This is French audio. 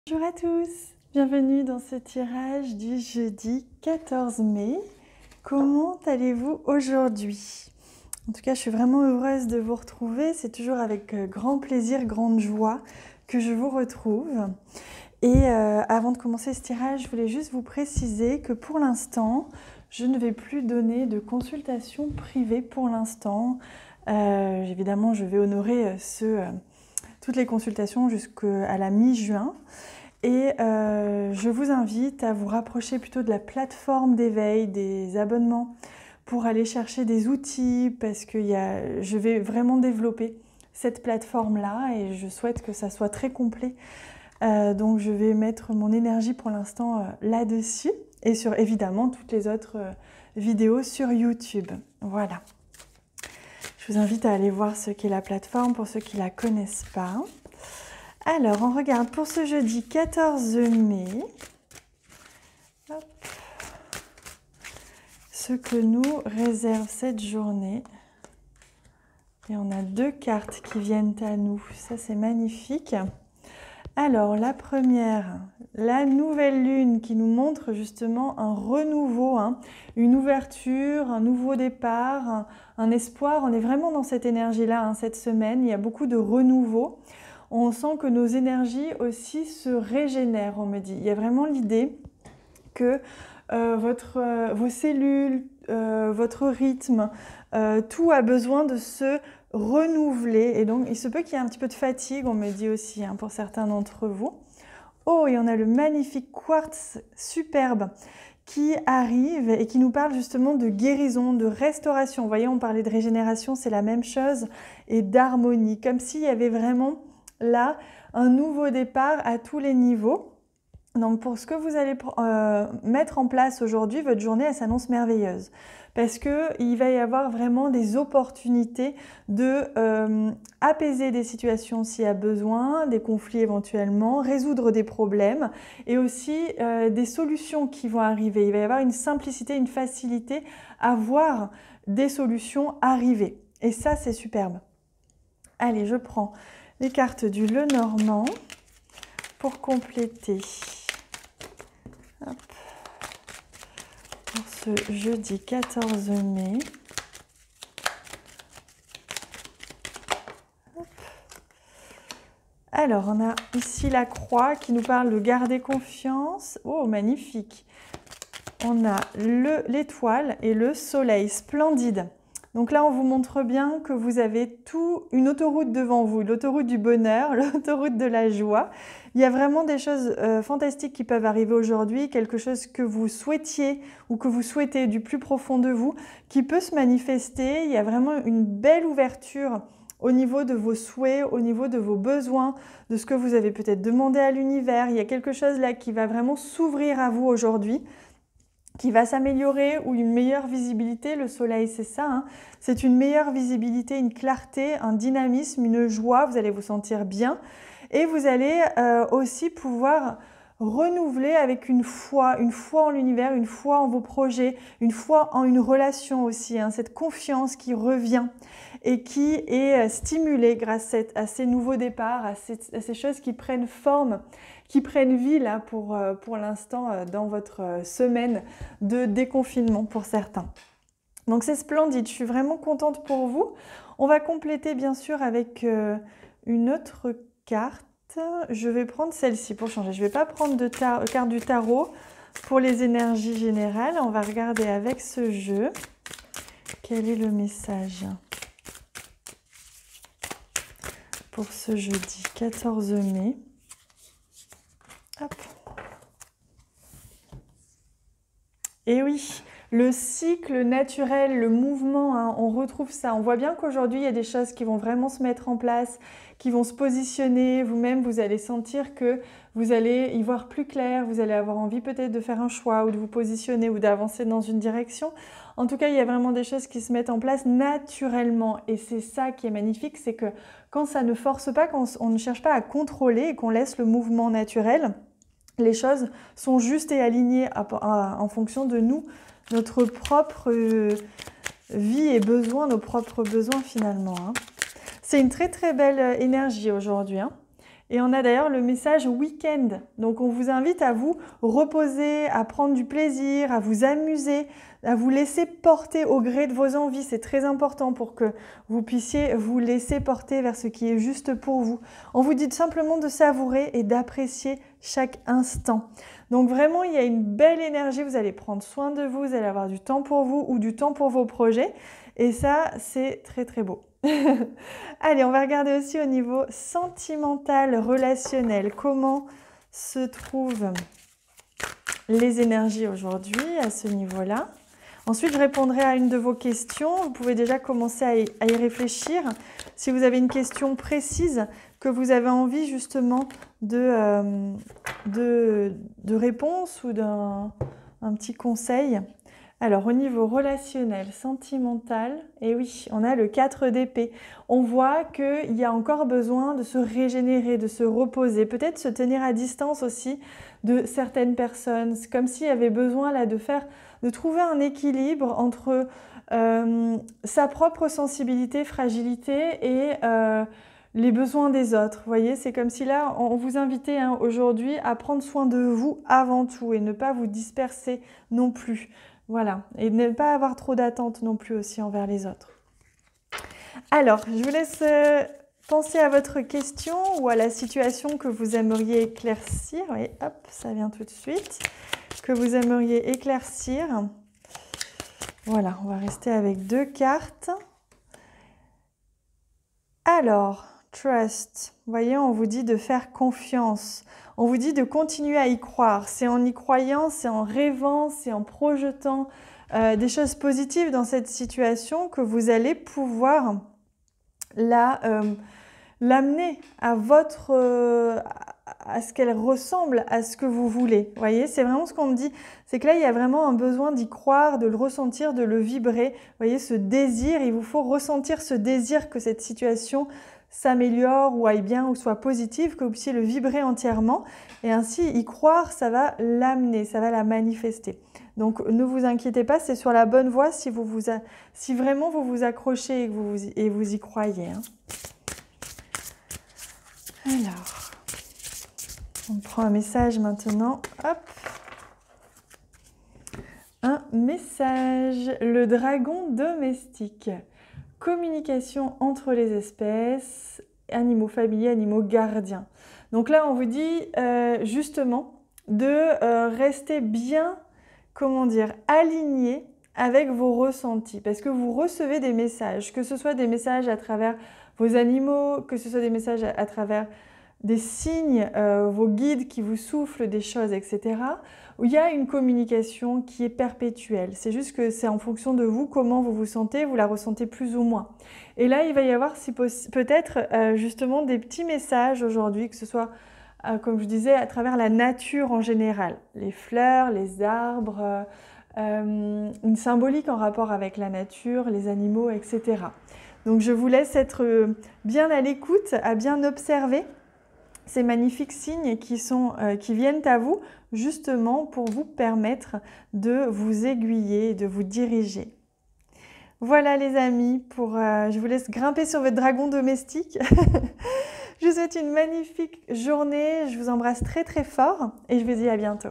Bonjour à tous, bienvenue dans ce tirage du jeudi 14 mai. Comment allez-vous aujourd'hui? En tout cas, je suis vraiment heureuse de vous retrouver. C'est toujours avec grand plaisir, grande joie que je vous retrouve. Et avant de commencer ce tirage, je voulais juste vous préciser que pour l'instant, je ne vais plus donner de consultation privée pour l'instant. Évidemment, je vais honorer toutes les consultations jusqu'à la mi-juin. Et je vous invite à vous rapprocher plutôt de la plateforme d'éveil, des abonnements, pour aller chercher des outils, parce que je vais vraiment développer cette plateforme-là et je souhaite que ça soit très complet. Donc je vais mettre mon énergie pour l'instant là-dessus et sur évidemment toutes les autres vidéos sur YouTube. Voilà. Je vous invite à aller voir ce qu'est la plateforme pour ceux qui ne la connaissent pas. Alors, on regarde pour ce jeudi 14 mai, hop, ce que nous réserve cette journée. Et on a deux cartes qui viennent à nous, ça c'est magnifique. Alors, la première, la nouvelle lune qui nous montre justement un renouveau, une ouverture, un nouveau départ, un espoir. On est vraiment dans cette énergie-là cette semaine, il y a beaucoup de renouveau. On sent que nos énergies aussi se régénèrent, on me dit. Il y a vraiment l'idée que vos cellules, votre rythme, tout a besoin de se renouveler. Et donc, il se peut qu'il y ait un petit peu de fatigue, on me dit aussi, pour certains d'entre vous. Oh, et on a le magnifique quartz superbe qui arrive et qui nous parle justement de guérison, de restauration. Vous voyez, on parlait de régénération, c'est la même chose, et d'harmonie, comme s'il y avait vraiment là un nouveau départ à tous les niveaux. Donc pour ce que vous allez mettre en place aujourd'hui, votre journée elle s'annonce merveilleuse parce qu'il va y avoir vraiment des opportunités de apaiser des situations s'il y a besoin, des conflits éventuellement, résoudre des problèmes et aussi des solutions qui vont arriver. Il va y avoir une simplicité, une facilité à voir des solutions arriver et ça c'est superbe. Allez, je prends les cartes du Lenormand pour compléter. Hop. Pour ce jeudi 14 mai. Hop. Alors, on a ici la croix qui nous parle de garder confiance. Oh, magnifique! On a l'étoile et le soleil, splendide. Donc là, on vous montre bien que vous avez une autoroute devant vous, l'autoroute du bonheur, l'autoroute de la joie. Il y a vraiment des choses fantastiques qui peuvent arriver aujourd'hui, quelque chose que vous souhaitiez ou que vous souhaitez du plus profond de vous, qui peut se manifester. Il y a vraiment une belle ouverture au niveau de vos souhaits, au niveau de vos besoins, de ce que vous avez peut-être demandé à l'univers. Il y a quelque chose là qui va vraiment s'ouvrir à vous aujourd'hui, qui va s'améliorer ou une meilleure visibilité. Le soleil, c'est ça, c'est une meilleure visibilité, une clarté, un dynamisme, une joie, vous allez vous sentir bien et vous allez aussi pouvoir renouveler avec une foi en l'univers, une foi en vos projets, une foi en une relation aussi, cette confiance qui revient et qui est stimulée grâce à ces nouveaux départs, à ces choses qui prennent forme, qui prennent vie là pour l'instant dans votre semaine de déconfinement pour certains. Donc c'est splendide, je suis vraiment contente pour vous. On va compléter bien sûr avec une autre carte. Je vais prendre celle-ci pour changer. Je ne vais pas prendre de carte du tarot pour les énergies générales. On va regarder avec ce jeu. Quel est le message pour ce jeudi 14 mai? Hop. Et oui, le cycle naturel, le mouvement, on retrouve ça. On voit bien qu'aujourd'hui, il y a des choses qui vont vraiment se mettre en place, qui vont se positionner. Vous-même, vous allez sentir que vous allez y voir plus clair, vous allez avoir envie peut-être de faire un choix ou de vous positionner ou d'avancer dans une direction. En tout cas, il y a vraiment des choses qui se mettent en place naturellement. Et c'est ça qui est magnifique, c'est que quand ça ne force pas, quand on ne cherche pas à contrôler et qu'on laisse le mouvement naturel, les choses sont justes et alignées en fonction de nous, notre propre vie et besoin, nos propres besoins finalement. C'est une très très belle énergie aujourd'hui. Et on a d'ailleurs le message week-end. Donc on vous invite à vous reposer, à prendre du plaisir, à vous amuser, à vous laisser porter au gré de vos envies. C'est très important pour que vous puissiez vous laisser porter vers ce qui est juste pour vous. On vous dit simplement de savourer et d'apprécier chaque instant. Donc vraiment, il y a une belle énergie. Vous allez prendre soin de vous, vous allez avoir du temps pour vous ou du temps pour vos projets. Et ça, c'est très très beau. Allez, on va regarder aussi au niveau sentimental, relationnel. Comment se trouvent les énergies aujourd'hui à ce niveau-là? Ensuite, je répondrai à une de vos questions. Vous pouvez déjà commencer à y réfléchir. Si vous avez une question précise que vous avez envie justement de réponse ou d'un petit conseil. Alors, au niveau relationnel, sentimental, et oui, on a le 4 d'épée. On voit qu'il y a encore besoin de se régénérer, de se reposer, peut-être se tenir à distance aussi de certaines personnes. C'est comme s'il y avait besoin là de trouver un équilibre entre sa propre sensibilité, fragilité et les besoins des autres. Vous voyez, c'est comme si là, on vous invitait aujourd'hui à prendre soin de vous avant tout et ne pas vous disperser non plus. Voilà, et ne pas avoir trop d'attentes non plus aussi envers les autres. Alors, je vous laisse penser à votre question ou à la situation que vous aimeriez éclaircir. Oui, hop, ça vient tout de suite. Que vous aimeriez éclaircir. Voilà, on va rester avec 2 cartes. Alors, trust. Vous voyez, on vous dit de faire confiance. On vous dit de continuer à y croire. C'est en y croyant, c'est en rêvant, c'est en projetant des choses positives dans cette situation que vous allez pouvoir l'amener à ce qu'elle ressemble à ce que vous voulez. Vous voyez, c'est vraiment ce qu'on me dit. C'est que là, il y a vraiment un besoin d'y croire, de le ressentir, de le vibrer. Vous voyez, ce désir, il vous faut ressentir ce désir que cette situation s'améliore ou aille bien ou soit positive, que vous puissiez le vibrer entièrement et ainsi y croire, ça va l'amener, ça va la manifester. Donc ne vous inquiétez pas, c'est sur la bonne voie si vraiment vous vous accrochez et vous y croyez. Alors, on prend un message maintenant. Hop. Un message, le dragon domestique. Communication entre les espèces, animaux familiers, animaux gardiens. Donc là, on vous dit justement de rester bien, comment dire, aligné avec vos ressentis. Parce que vous recevez des messages, que ce soit des messages à travers vos animaux, que ce soit des messages à travers des signes, vos guides qui vous soufflent des choses, etc. Où il y a une communication qui est perpétuelle. C'est juste que c'est en fonction de vous, comment vous vous sentez, vous la ressentez plus ou moins. Et là, il va y avoir peut-être justement des petits messages aujourd'hui, que ce soit, comme je disais, à travers la nature en général. Les fleurs, les arbres, une symbolique en rapport avec la nature, les animaux, etc. Donc je vous laisse être bien à l'écoute, à bien observer ces magnifiques signes qui viennent à vous justement pour vous permettre de vous aiguiller, de vous diriger. Voilà les amis, je vous laisse grimper sur votre dragon domestique. Je vous souhaite une magnifique journée, je vous embrasse très très fort et je vous dis à bientôt.